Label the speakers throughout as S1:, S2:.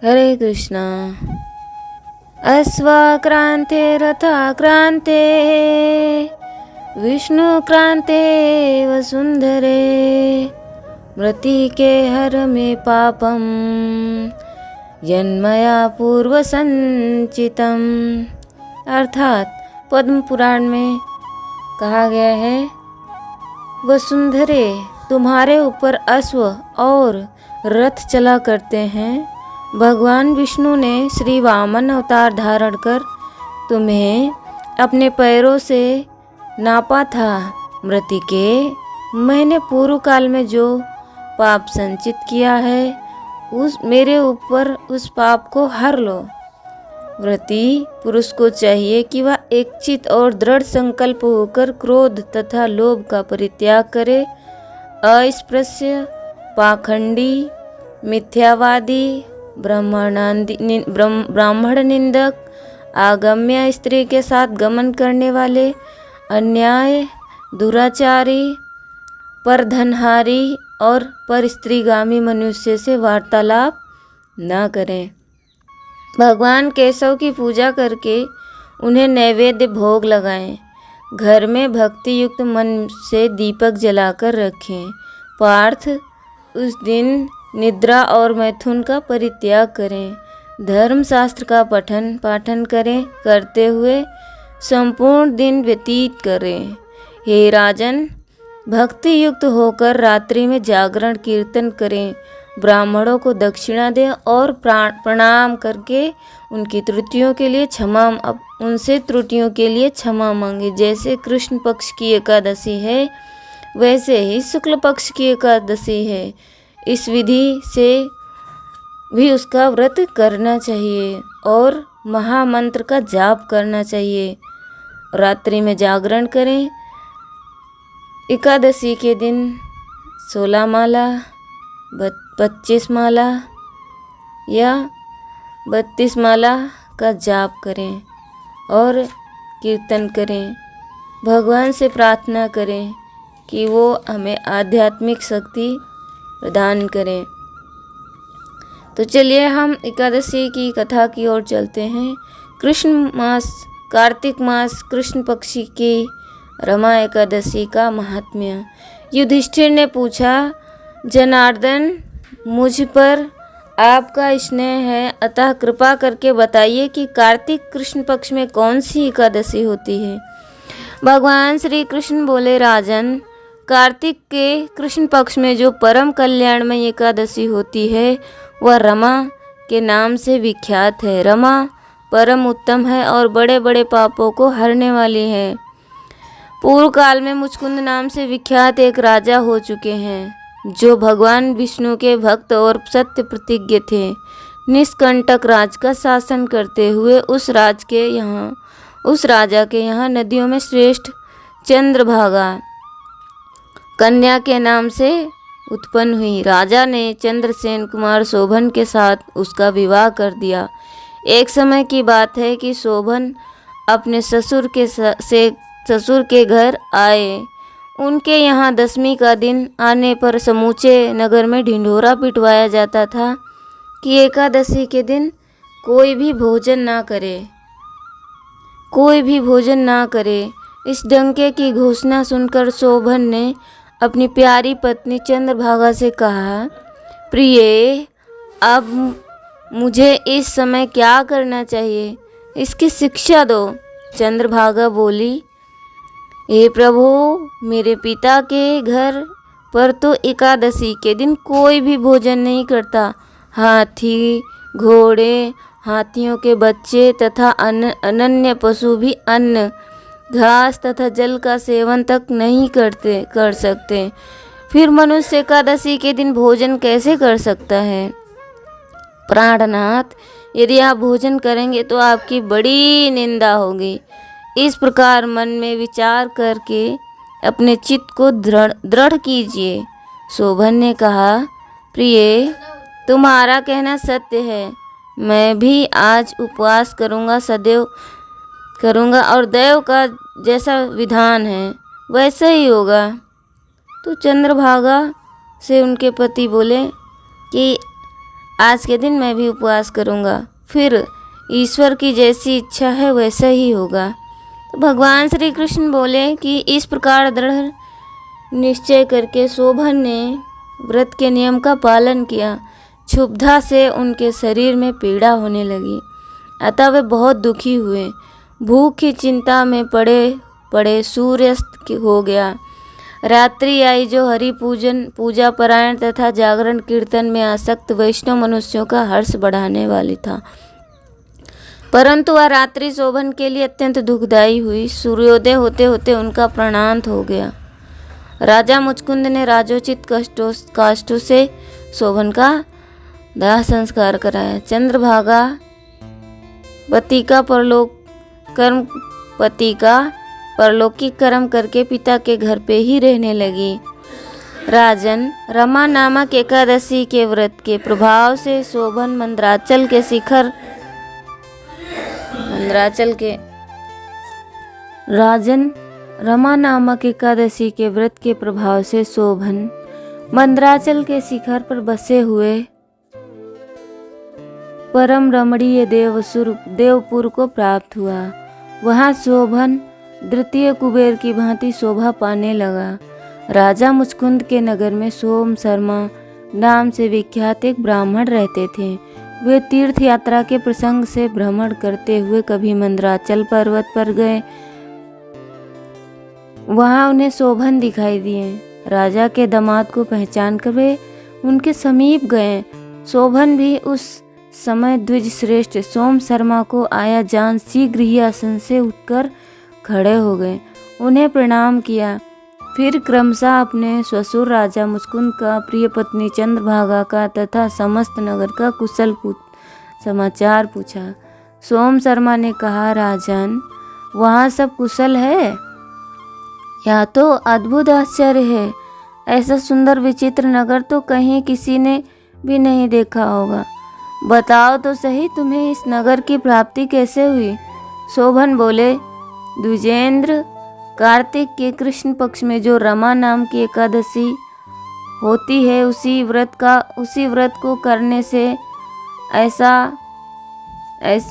S1: हरे कृष्णा। अश्वक्रांते रथाक्रांते विष्णुक्रांते वसुंधरे मृतिके हर में पापम जन्मया पूर्व संचितम। अर्थात पद्म पुराण में कहा गया है, वसुंधरे तुम्हारे ऊपर अश्व और रथ चला करते हैं। भगवान विष्णु ने श्री वामन अवतार धारण कर तुम्हें अपने पैरों से नापा था। मृतिके, मैंने पूर्व काल में जो पाप संचित किया है उस मेरे ऊपर उस पाप को हर लो। व्रती पुरुष को चाहिए कि वह एकचित और दृढ़ संकल्प होकर क्रोध तथा लोभ का परित्याग करे। अस्पृश्य, पाखंडी, मिथ्यावादी, ब्राह्मण निंदक, आगम्य स्त्री के साथ गमन करने वाले, अन्याय, दुराचारी, परधनहारी और परस्त्रीगामी मनुष्य से वार्तालाप न करें। भगवान केशव की पूजा करके उन्हें नैवेद्य भोग लगाएं। घर में भक्ति युक्त मन से दीपक जलाकर रखें। पार्थ, उस दिन निद्रा और मैथुन का परित्याग करें। धर्म शास्त्र का पाठन करें, करते हुए संपूर्ण दिन व्यतीत करें। हे राजन, भक्ति युक्त होकर रात्रि में जागरण कीर्तन करें। ब्राह्मणों को दक्षिणा दें और प्रणाम करके उनसे त्रुटियों के लिए क्षमा मांगे। जैसे कृष्ण पक्ष की एकादशी है वैसे ही शुक्ल पक्ष की एकादशी है। इस विधि से भी उसका व्रत करना चाहिए और महामंत्र का जाप करना चाहिए। रात्रि में जागरण करें। एकादशी के दिन 16 माला, 25 माला या 32 माला का जाप करें और कीर्तन करें। भगवान से प्रार्थना करें कि वो हमें आध्यात्मिक शक्ति प्रदान करें। तो चलिए हम एकादशी की कथा की ओर चलते हैं। कृष्ण मास, कार्तिक मास कृष्ण पक्षी की रमा एकादशी का महात्म्य। युधिष्ठिर ने पूछा, जनार्दन, मुझ पर आपका स्नेह है, अतः कृपा करके बताइए कि कार्तिक कृष्ण पक्ष में कौन सी एकादशी होती है। भगवान श्री कृष्ण बोले, राजन, कार्तिक के कृष्ण पक्ष में जो परम कल्याणमय एकादशी होती है वह रमा के नाम से विख्यात है। रमा परम उत्तम है और बड़े बड़े पापों को हरने वाली है। पूर्व काल में मुचकुंद नाम से विख्यात एक राजा हो चुके हैं जो भगवान विष्णु के भक्त और सत्य प्रतिज्ञ थे। निष्कंटक राज का शासन करते हुए उस राजा के यहाँ नदियों में श्रेष्ठ चंद्रभागा कन्या के नाम से उत्पन्न हुई। राजा ने चंद्रसेन कुमार शोभन के साथ उसका विवाह कर दिया। एक समय की बात है कि शोभन अपने ससुर के घर आए। उनके यहाँ दशमी का दिन आने पर समूचे नगर में ढिंढोरा पिटवाया जाता था कि एकादशी के दिन कोई भी भोजन ना करे। इस डंके की घोषणा सुनकर शोभन ने अपनी प्यारी पत्नी चंद्रभागा से कहा, प्रिय, अब मुझे इस समय क्या करना चाहिए, इसकी शिक्षा दो। चंद्रभागा बोली, हे प्रभु, मेरे पिता के घर पर तो एकादशी के दिन कोई भी भोजन नहीं करता। हाथी, घोड़े, हाथियों के बच्चे तथा अनन्य पशु भी अन्न, घास तथा जल का सेवन तक नहीं कर सकते। फिर मनुष्य एकादशी के दिन भोजन कैसे कर सकता है। प्राणनाथ, यदि आप भोजन करेंगे तो आपकी बड़ी निंदा होगी। इस प्रकार मन में विचार करके अपने चित्त को दृढ़ कीजिए। शोभन ने कहा, प्रिय, तुम्हारा कहना सत्य है। मैं भी आज उपवास करूँगा और देव का जैसा विधान है वैसा ही होगा। तो चंद्रभागा से उनके पति बोले कि आज के दिन मैं भी उपवास करूँगा, फिर ईश्वर की जैसी इच्छा है वैसा ही होगा। तो भगवान श्री कृष्ण बोले कि इस प्रकार दृढ़ निश्चय करके शोभन ने व्रत के नियम का पालन किया। क्षुब्धता से उनके शरीर में पीड़ा होने लगी, अतः वे बहुत दुखी हुए। भूख की चिंता में पड़े पड़े सूर्यास्त हो गया। रात्रि आई जो हरि पूजा परायण तथा जागरण कीर्तन में आसक्त वैष्णव मनुष्यों का हर्ष बढ़ाने वाली था, परंतु वह रात्रि शोभन के लिए अत्यंत दुखदायी हुई। सूर्योदय होते होते उनका प्राणांत हो गया। राजा मुचकुंद ने राजोचित काष्ठों से शोभन का दाह संस्कार कराया। चंद्रभागा पति का परलौकिक कर्म करके पिता के घर पे ही रहने लगी। राजन, रमा नामक एकादशी के व्रत के प्रभाव से शोभन मंदराचल के शिखर पर बसे हुए परम रमणीय देवपुर को प्राप्त हुआ। वहाँ शोभन द्वितीय कुबेर की भांति शोभा पाने लगा। राजा मुचकुंद के नगर में सोम शर्मा नाम से विख्यात एक ब्राह्मण रहते थे। वे तीर्थ यात्रा के प्रसंग से भ्रमण करते हुए कभी मंदराचल पर्वत पर गए। वहां उन्हें शोभन दिखाई दिए। राजा के दामाद को पहचान कर वे उनके समीप गए। शोभन भी उस समय द्विज श्रेष्ठ सोम शर्मा को आया जान शीघ्र ही आसन से उठकर खड़े हो गए, उन्हें प्रणाम किया। फिर क्रमशः अपने ससुर राजा मुचकुंद का, प्रिय पत्नी चंद्रभागा का तथा समस्त नगर का कुशल समाचार पूछा। सोम शर्मा ने कहा, राजन, वहाँ सब कुशल है? यह तो अद्भुत आश्चर्य है। ऐसा सुंदर विचित्र नगर तो कहीं किसी ने भी नहीं देखा होगा। बताओ तो सही, तुम्हें इस नगर की प्राप्ति कैसे हुई? शोभन बोले, द्विजेंद्र, कार्तिक के कृष्ण पक्ष में जो रमा नाम की एकादशी होती है, उसी व्रत को करने से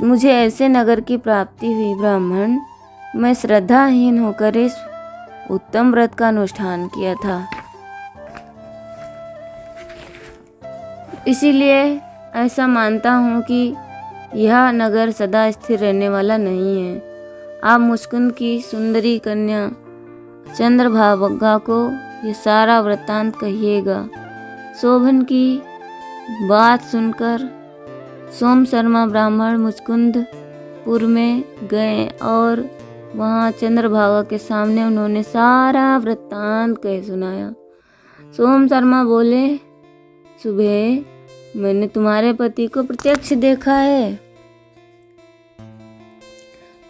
S1: मुझे ऐसे नगर की प्राप्ति हुई। ब्राह्मण, मैं श्रद्धाहीन होकर इस उत्तम व्रत का अनुष्ठान किया था, इसीलिए ऐसा मानता हूँ कि यह नगर सदा स्थिर रहने वाला नहीं है। आप मुचकुंद की सुंदरी कन्या चंद्रभागा को ये सारा वृत्तांत कहिएगा। शोभन की बात सुनकर सोम शर्मा ब्राह्मण मुचकुंदपुर में गए और वहाँ चंद्रभागा के सामने उन्होंने सारा वृत्तांत कह सुनाया। सोम शर्मा बोले, सुबह मैंने तुम्हारे पति को प्रत्यक्ष देखा है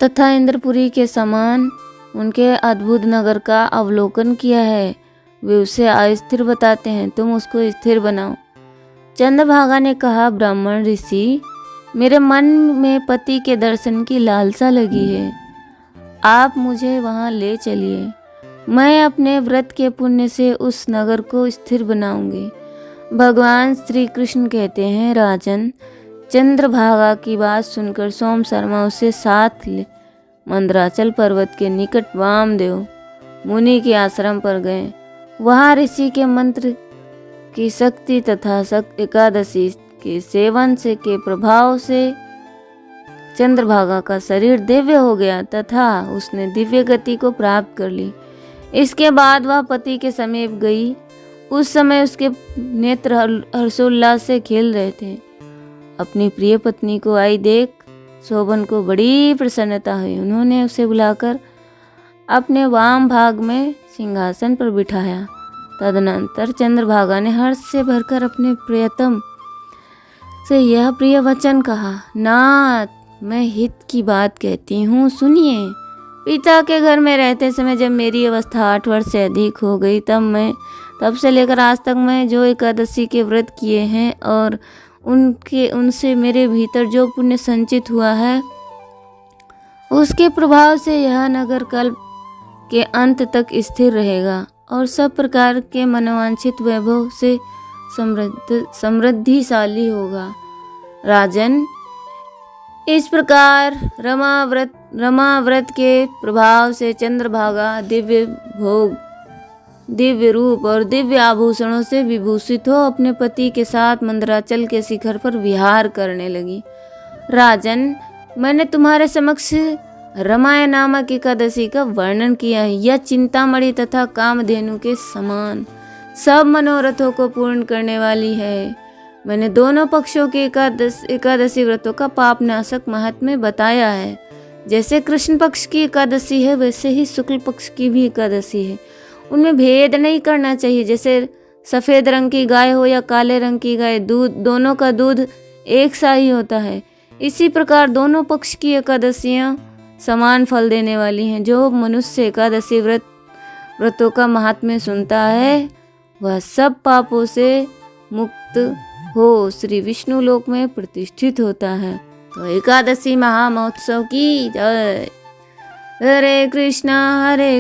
S1: तथा इंद्रपुरी के समान उनके अद्भुत नगर का अवलोकन किया है। वे उसे अस्थिर बताते हैं, तुम उसको स्थिर बनाओ। चंद्रभागा ने कहा, ब्राह्मण ऋषि, मेरे मन में पति के दर्शन की लालसा लगी है। आप मुझे वहाँ ले चलिए। मैं अपने व्रत के पुण्य से उस नगर को स्थिर बनाऊंगी। भगवान श्री कृष्ण कहते हैं, राजन, चंद्रभागा की बात सुनकर सोम शर्मा उसे साथ ले मंदराचल पर्वत के निकट वामदेव मुनि के आश्रम पर गए। वहाँ ऋषि के मंत्र की शक्ति तथा एकादशी के सेवन से के प्रभाव से चंद्रभागा का शरीर दिव्य हो गया तथा उसने दिव्य गति को प्राप्त कर ली। इसके बाद वह पति के समीप गई। उस समय उसके नेत्र हर्षोल्लास से खेल रहे थे। अपनी प्रिय पत्नी को आई देख शोभन को बड़ी प्रसन्नता हुई। उन्होंने उसे बुलाकर अपने वाम भाग में सिंहासन पर बिठाया। तदनंतर चंद्रभागा ने हर्ष से भरकर अपने प्रियतम से यह प्रिय वचन कहा, नाथ, मैं हित की बात कहती हूँ, सुनिए। पिता के घर में रहते समय जब मेरी अवस्था 8 वर्ष से अधिक हो गई, तब से लेकर आज तक मैं जो एकादशी के व्रत किए हैं और उनसे मेरे भीतर जो पुण्य संचित हुआ है, उसके प्रभाव से यह नगर कल्प के अंत तक स्थिर रहेगा और सब प्रकार के मनोवांछित वैभव से समृद्धिशाली होगा। राजन, इस प्रकार रमा व्रत के प्रभाव से चंद्रभागा दिव्य भोग, दिव्य रूप और दिव्य आभूषणों से विभूषित हो अपने पति के साथ मंदराचल के शिखर पर विहार करने लगी। राजन, मैंने तुम्हारे समक्ष रमाया नामक एकादशी का वर्णन किया है। यह चिंतामणि तथा कामधेनु के समान सब मनोरथों को पूर्ण करने वाली है। मैंने दोनों पक्षों के एकादशी व्रतों का पापनाशक महात्म्य बताया है। जैसे कृष्ण पक्ष की एकादशी है वैसे ही शुक्ल पक्ष की भी एकादशी है। उनमें भेद नहीं करना चाहिए। जैसे सफ़ेद रंग की गाय हो या काले रंग की गाय, दोनों का दूध एक सा ही होता है। इसी प्रकार दोनों पक्ष की एकादशियाँ समान फल देने वाली हैं। जो मनुष्य एकादशी व्रतों का महात्म्य सुनता है वह सब पापों से मुक्त हो श्री विष्णु लोक में प्रतिष्ठित होता है। तो एकादशी महामहोत्सव की जय। हरे कृष्णा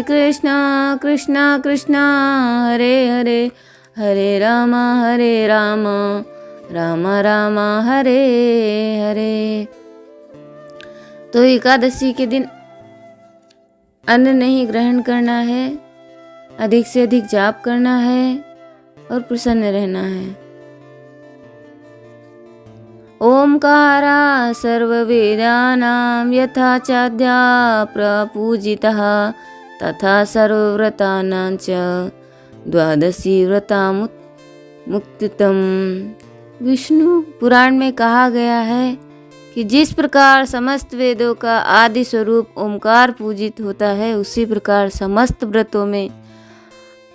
S1: कृष्णा कृष्णा हरे हरे, हरे राम राम राम हरे हरे। तो एकादशी के दिन अन्न नहीं ग्रहण करना है, अधिक से अधिक जाप करना है और प्रसन्न रहना है। ओमकारा सर्ववेदानां यथा चाद्या प्रपूजितः तथा सर्वव्रतानां च द्वादशी व्रता मुक्तितम। विष्णु पुराण में कहा गया है कि जिस प्रकार समस्त वेदों का आदि स्वरूप ओमकार पूजित होता है, उसी प्रकार समस्त व्रतों में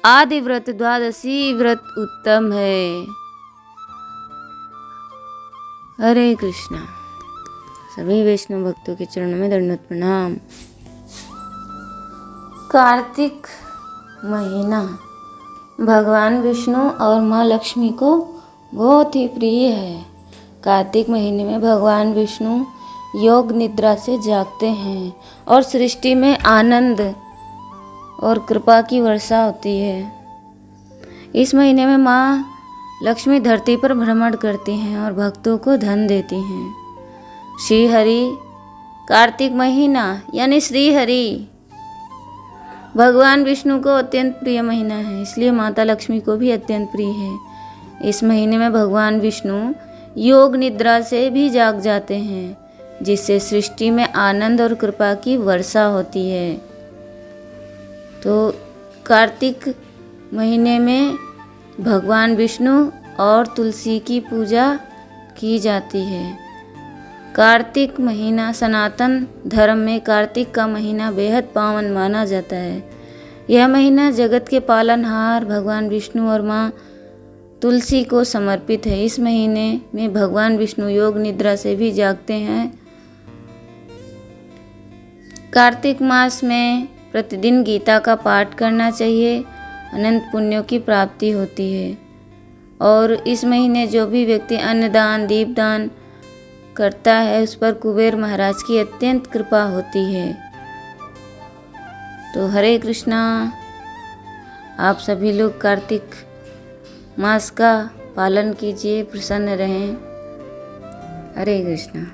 S1: आदि व्रत द्वादशी व्रत उत्तम है। हरे कृष्णा। सभी वैष्णव भक्तों के चरणों में दंडवत प्रणाम। कार्तिक महीना भगवान विष्णु और माँ लक्ष्मी को बहुत ही प्रिय है। कार्तिक महीने में भगवान विष्णु योग निद्रा से जागते हैं और सृष्टि में आनंद और कृपा की वर्षा होती है। इस महीने में माँ लक्ष्मी धरती पर भ्रमण करती हैं और भक्तों को धन देती हैं। श्री हरि, कार्तिक महीना यानी श्री हरि भगवान विष्णु को अत्यंत प्रिय महीना है, इसलिए माता लक्ष्मी को भी अत्यंत प्रिय है। इस महीने में भगवान विष्णु योग निद्रा से भी जाग जाते हैं, जिससे सृष्टि में आनंद और कृपा की वर्षा होती है। तो कार्तिक महीने में भगवान विष्णु और तुलसी की पूजा की जाती है। कार्तिक महीना सनातन धर्म में कार्तिक का महीना बेहद पावन माना जाता है। यह महीना जगत के पालनहार भगवान विष्णु और माँ तुलसी को समर्पित है। इस महीने में भगवान विष्णु योग निद्रा से भी जागते हैं। कार्तिक मास में प्रतिदिन गीता का पाठ करना चाहिए, अनंत पुण्यों की प्राप्ति होती है। और इस महीने जो भी व्यक्ति अन्नदान दीपदान करता है उस पर कुबेर महाराज की अत्यंत कृपा होती है। तो हरे कृष्णा। आप सभी लोग कार्तिक मास का पालन कीजिए, प्रसन्न रहें। हरे कृष्णा।